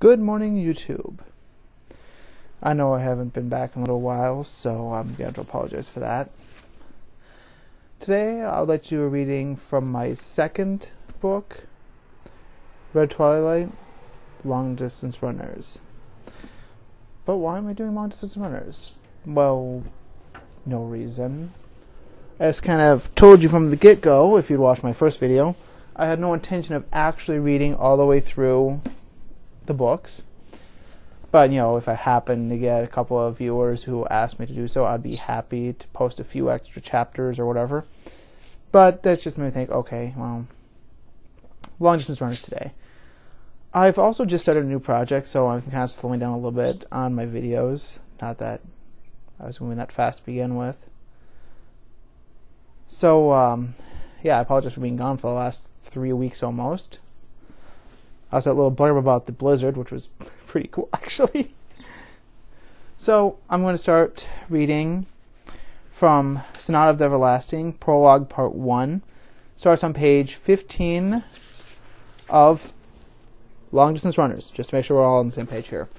Good morning, YouTube. I know I haven't been back in a little while, so I'm going to apologize for that. Today, I'll let you a reading from my second book, Twilight Long Distance Runners. But why am I doing Long Distance Runners? Well, no reason. As kind of told you from the get-go, if you'd watched my first video, I had no intention of actually reading all the way through the books. But, if I happen to get a couple of viewers who ask me to do so, I'd be happy to post a few extra chapters or whatever. But that just made me think, okay, well, Long Distance Runners today. I've also just started a new project, so I'm kind of slowing down a little bit on my videos. Not that I was moving that fast to begin with. So, yeah, I apologize for being gone for the last 3 weeks almost. I also had a little blurb about the blizzard, which was pretty cool, actually. So, I'm going to start reading from Sonata of the Everlasting, Prologue Part 1. Starts on page 15 of Long Distance Runners, just to make sure we're all on the same page here.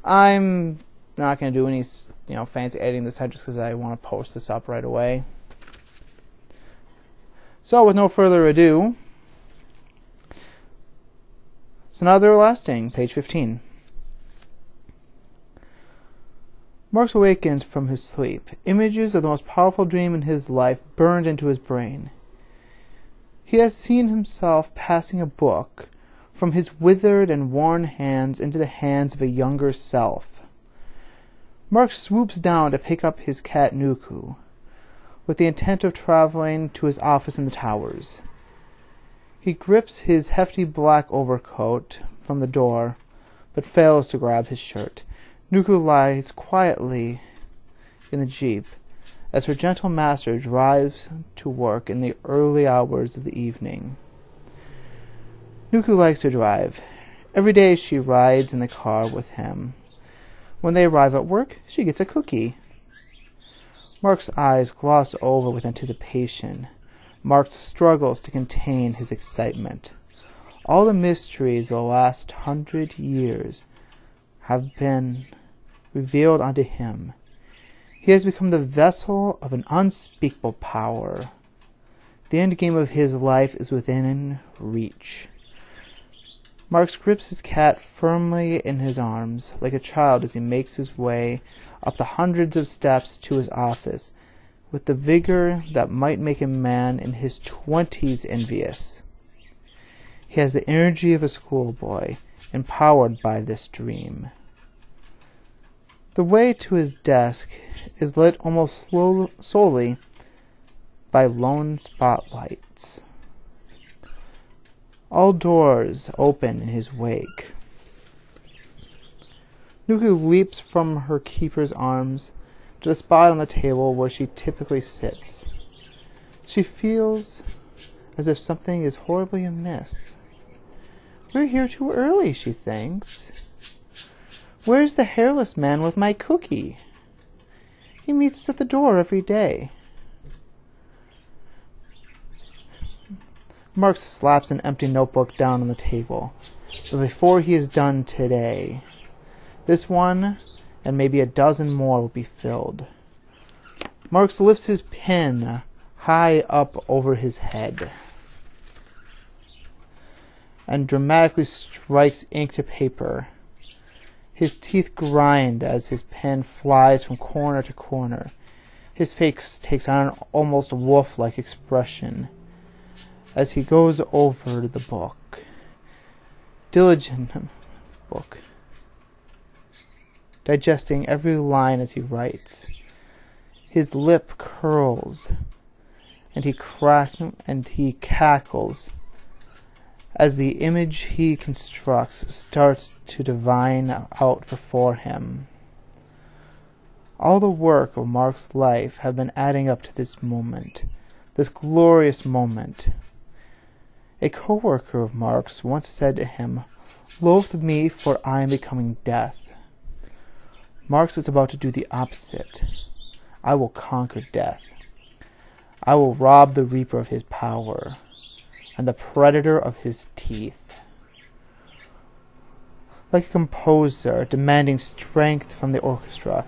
I'm not going to do any, fancy editing this time just because I want to post this up right away. So, with no further ado, Sonata of the Everlasting, page 15. Marx awakens from his sleep. Images of the most powerful dream in his life burned into his brain. He has seen himself passing a book from his withered and worn hands into the hands of a younger self. Marx swoops down to pick up his cat Nuku, with the intent of traveling to his office in the towers. He grips his hefty black overcoat from the door, but fails to grab his shirt. Nuku lies quietly in the jeep as her gentle master drives to work in the early hours of the evening. Nuku likes to drive. Every day she rides in the car with him. When they arrive at work, she gets a cookie. Mark's eyes gloss over with anticipation. Mark struggles to contain his excitement. All the mysteries of the last 100 years have been revealed unto him. He has become the vessel of an unspeakable power. The end game of his life is within reach. Mark grips his cat firmly in his arms, like a child as he makes his way up the hundreds of steps to his office, with the vigor that might make a man in his 20s envious. He has the energy of a schoolboy, empowered by this dream. The way to his desk is lit almost solely by lone spotlights. All doors open in his wake. Nuku leaps from her keeper's arms to the spot on the table where she typically sits. She feels as if something is horribly amiss. We're here too early, she thinks. Where's the hairless man with my cookie? He meets us at the door every day. Mark slaps an empty notebook down on the table. But before he is done today, this one and maybe a dozen more will be filled. Marx lifts his pen high up over his head and dramatically strikes ink to paper. His teeth grind as his pen flies from corner to corner. His face takes on an almost wolf-like expression as he goes over the book. Diligent book. Digesting every line as he writes. His lip curls, and he cackles as the image he constructs starts to divine out before him. All the work of Mark's life have been adding up to this moment, this glorious moment. A co-worker of Mark's once said to him, "Loathe me, for I am becoming death." Marx is about to do the opposite. I will conquer death. I will rob the reaper of his power and the predator of his teeth. Like a composer demanding strength from the orchestra,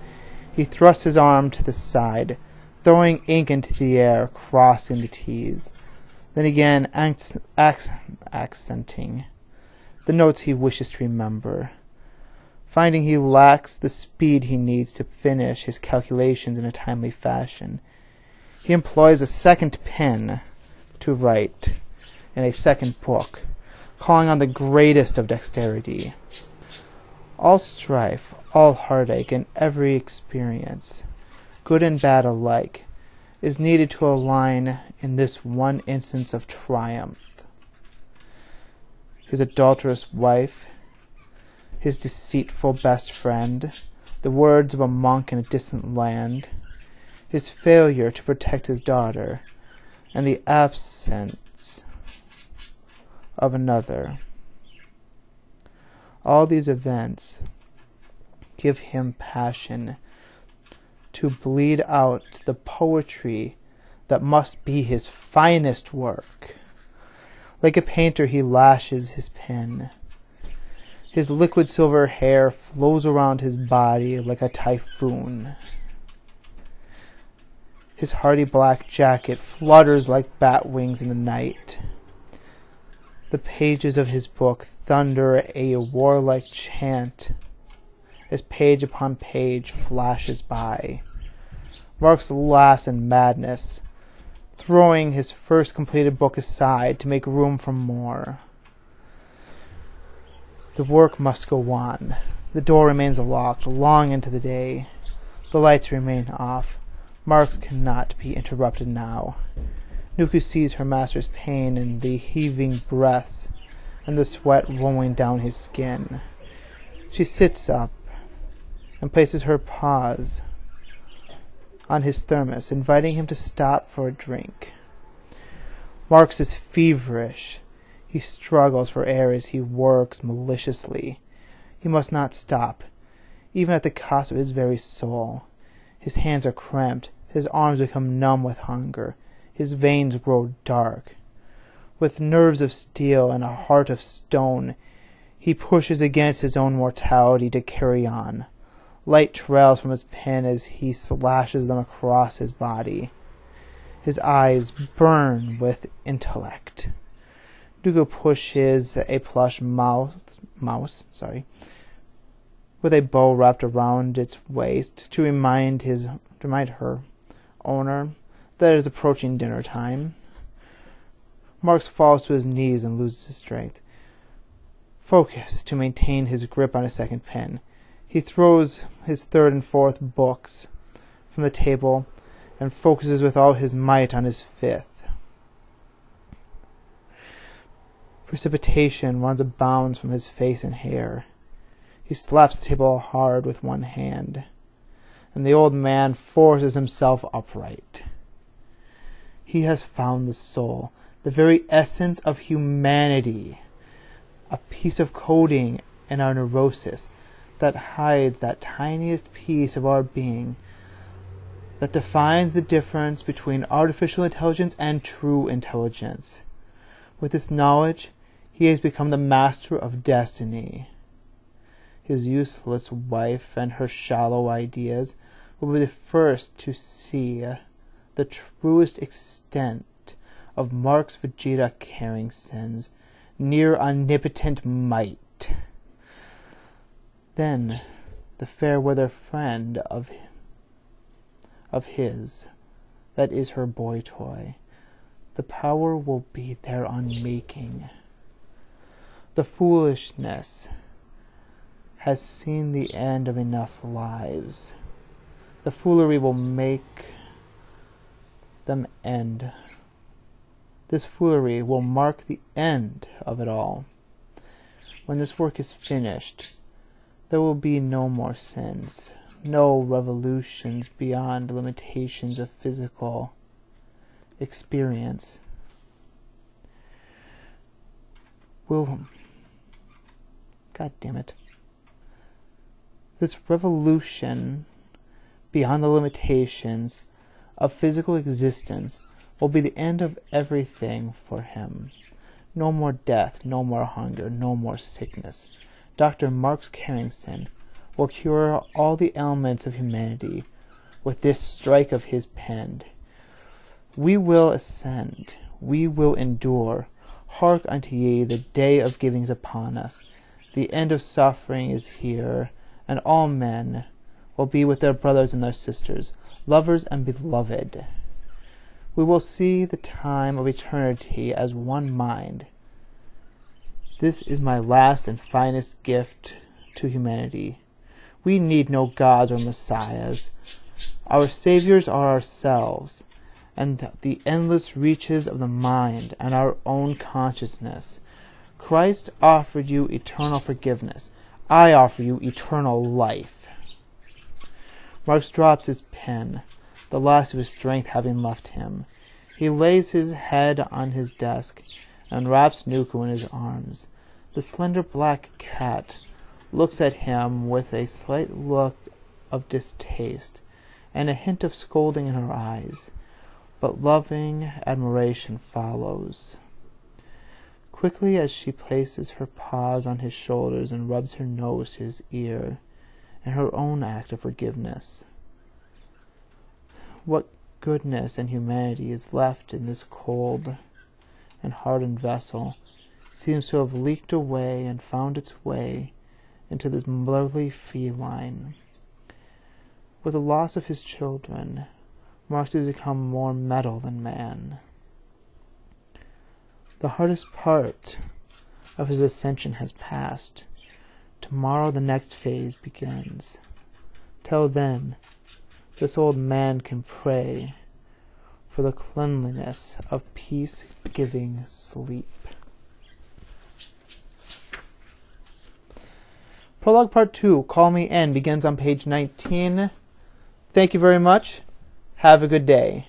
he thrusts his arm to the side, throwing ink into the air, crossing the T's. Then again accenting the notes he wishes to remember. Finding he lacks the speed he needs to finish his calculations in a timely fashion, he employs a second pen to write in a second book, calling on the greatest of dexterity. All strife, all heartache, and every experience, good and bad alike, is needed to align in this one instance of triumph. His adulterous wife, his deceitful best friend, the words of a monk in a distant land, his failure to protect his daughter, and the absence of another. All these events give him passion to bleed out the poetry that must be his finest work. Like a painter, he lashes his pen. His liquid silver hair flows around his body like a typhoon. His hardy black jacket flutters like bat wings in the night. The pages of his book thunder a warlike chant as page upon page flashes by. Marx laughs in madness, throwing his first completed book aside to make room for more. The work must go on. The door remains locked long into the day. The lights remain off. Marx cannot be interrupted now. Nuku sees her master's pain in the heaving breaths and the sweat rolling down his skin. She sits up and places her paws on his thermos, inviting him to stop for a drink. Marx is feverish. He struggles for air as he works maliciously. He must not stop, even at the cost of his very soul. His hands are cramped. His arms become numb with hunger. His veins grow dark. With nerves of steel and a heart of stone, he pushes against his own mortality to carry on. Light trails from his pen as he slashes them across his body. His eyes burn with intellect. Dugo pushes a plush mouse, with a bow wrapped around its waist to remind her owner that it is approaching dinner time. Marx falls to his knees and loses his strength. Focused to maintain his grip on his second pen, he throws his third and fourth books from the table and focuses with all his might on his fifth. Precipitation runs abounds from his face and hair. He slaps the table hard with one hand, and the old man forces himself upright. He has found the soul, the very essence of humanity, a piece of coding in our neurosis that hides that tiniest piece of our being that defines the difference between artificial intelligence and true intelligence. With this knowledge, he has become the master of destiny. His useless wife and her shallow ideas will be the first to see the truest extent of Marx Vegeta Karingson's near omnipotent might. Then the fair weather friend of his, that is her boy toy, the power will be their unmaking. The foolishness has seen the end of enough lives. The foolery will make them end. This foolery will mark the end of it all. When this work is finished, there will be no more sins, no revolutions beyond the limitations of physical experience. God damn it. This revolution beyond the limitations of physical existence will be the end of everything for him. No more death, no more hunger, no more sickness, Dr. Marx Karingson, will cure all the ailments of humanity with this strike of his pen. We will ascend, we will endure. Hark unto ye, the day of giving is upon us. The end of suffering is here, and all men will be with their brothers and their sisters, lovers and beloved. We will see the time of eternity as one mind. This is my last and finest gift to humanity. We need no gods or messiahs. Our saviors are ourselves, and the endless reaches of the mind and our own consciousness. Christ offered you eternal forgiveness. I offer you eternal life. Marx drops his pen, the last of his strength having left him. He lays his head on his desk and wraps Nuku in his arms. The slender black cat looks at him with a slight look of distaste and a hint of scolding in her eyes, but loving admiration follows. Quickly as she places her paws on his shoulders and rubs her nose to his ear, in her own act of forgiveness. What goodness and humanity is left in this cold and hardened vessel seems to have leaked away and found its way into this motherly feline. With the loss of his children, Marx has become more metal than man. The hardest part of his ascension has passed. Tomorrow the next phase begins. Till then, this old man can pray for the cleanliness of peace-giving sleep. Prologue Part 2, Call Me In, begins on page 19. Thank you very much. Have a good day.